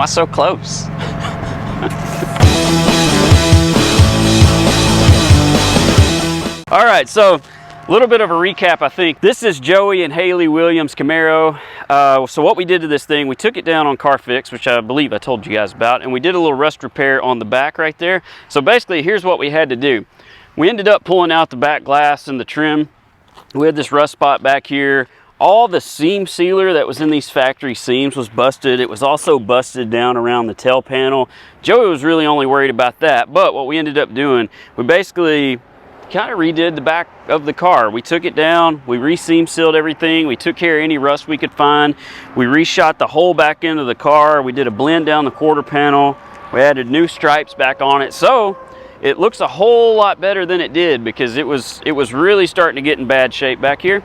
Why so close? All right, so a little bit of a recap, I think. This is Joey and Hayley Williams Camaro. So what we did to this thing, we took it down on CarFix, which I believe I told you guys about, and we did a little rust repair on the back right there. So basically, here's what we had to do. We ended up pulling out the back glass and the trim. We had this rust spot back here. All the seam sealer that was in these factory seams was busted. It was also busted down around the tail panel. Joey was really only worried about that, but what we ended up doing, we basically kind of redid the back of the car. We took it down, we re-seam sealed everything, we took care of any rust we could find, we reshot the whole back end of the car, we did a blend down the quarter panel, we added new stripes back on it, so it looks a whole lot better than it did because it was really starting to get in bad shape back here.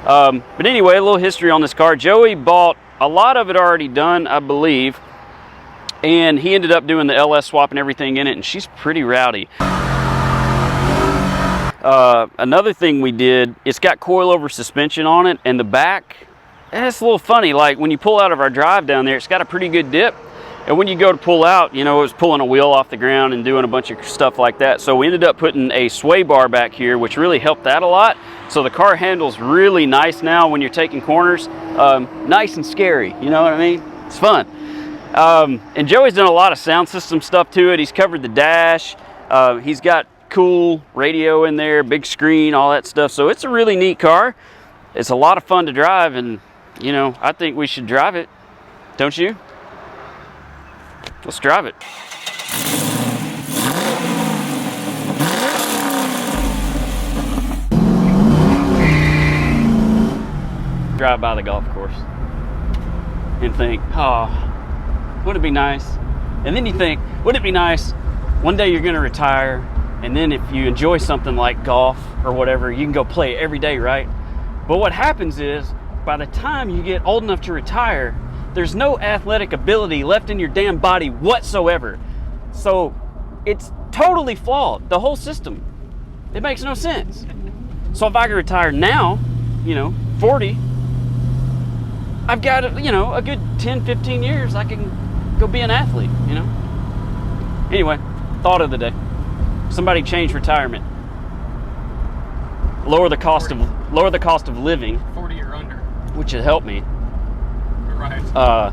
But anyway, a little history on this car. Joey bought a lot of it already done, I believe, and he ended up doing the LS swap and everything in it, and she's pretty rowdy. Another thing we did, it's got coilover suspension on it, and the back, it's a little funny. Like when you pull out of our drive down there, it's got a pretty good dip. And when you go to pull out, you know, it was pulling a wheel off the ground and doing a bunch of stuff like that. So we ended up putting a sway bar back here, which really helped that a lot. So the car handles really nice now when you're taking corners. Nice and scary, you know what I mean? It's fun. And Joey's done a lot of sound system stuff to it. He's covered the dash. He's got cool radio in there, big screen, all that stuff. So it's a really neat car. It's a lot of fun to drive, and, you know, I think we should drive it. Don't you? Let's drive it. Drive by the golf course and think, oh, wouldn't it be nice? And then you think, wouldn't it be nice? One day you're going to retire, and then if you enjoy something like golf or whatever, you can go play it every day, right? But what happens is, by the time you get old enough to retire, there's no athletic ability left in your damn body whatsoever. So it's totally flawed, the whole system. It makes no sense. So if I could retire now, you know, 40, I've got, you know, a good 10, 15 years, I can go be an athlete, you know? Anyway, thought of the day. Somebody change retirement. Lower the cost of living. 40 or under. Which would help me. Right.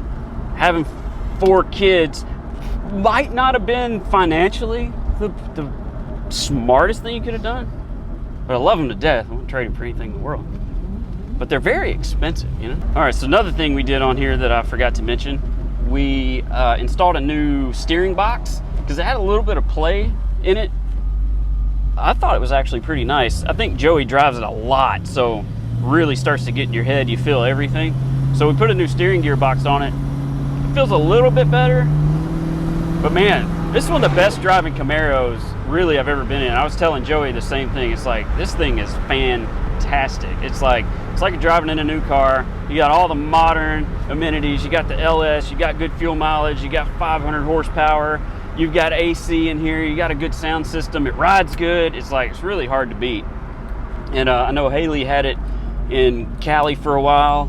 Having 4 kids might not have been financially the smartest thing you could have done, but I love them to death. I wouldn't trade them for anything in the world. But they're very expensive, you know? All right, so another thing we did on here that I forgot to mention, we installed a new steering box because it had a little bit of play in it. I thought it was actually pretty nice. I think Joey drives it a lot, so really starts to get in your head. You feel everything. So we put a new steering gear box on it. It feels a little bit better, but man, this is one of the best driving Camaros really I've ever been in. I was telling Joey the same thing. It's like, this thing is fantastic. It's like you're driving in a new car. You got all the modern amenities. You got the LS, you got good fuel mileage, you got 500 horsepower, you've got AC in here, you got a good sound system, it rides good. It's like, it's really hard to beat. And I know Hayley had it in Cali for a while.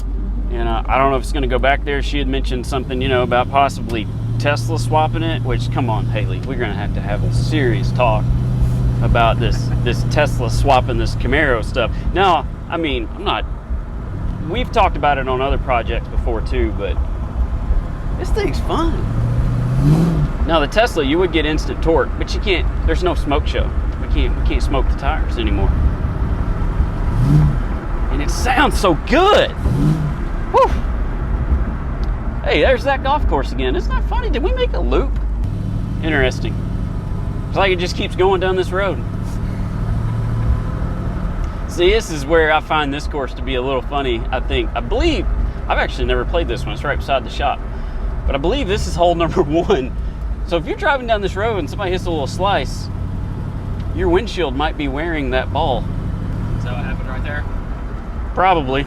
And I don't know if it's going to go back there. She had mentioned something, you know, about possibly Tesla swapping it, which, come on, Hayley, we're going to have a serious talk about this Tesla swapping this Camaro stuff. Now, I mean, we've talked about it on other projects before too, but this thing's fun. Now, the Tesla, you would get instant torque, but you can't, there's no smoke show. We can't smoke the tires anymore. And it sounds so good. Whew. Hey, there's that golf course again. Isn't that funny? Did we make a loop? Interesting. It's like it just keeps going down this road. See, this is where I find this course to be a little funny, I believe, I've actually never played this one. It's right beside the shop. But I believe this is hole number 1. So if you're driving down this road and somebody hits a little slice, your windshield might be wearing that ball. Is that what happened right there? Probably.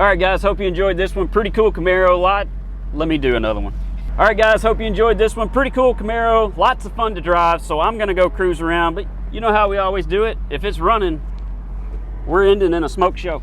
All right, guys, hope you enjoyed this one. Pretty cool Camaro lot. Let me do another one. All right, guys, hope you enjoyed this one. Pretty cool Camaro, lots of fun to drive. So I'm gonna go cruise around, but you know how we always do it. If it's running, we're ending in a smoke show.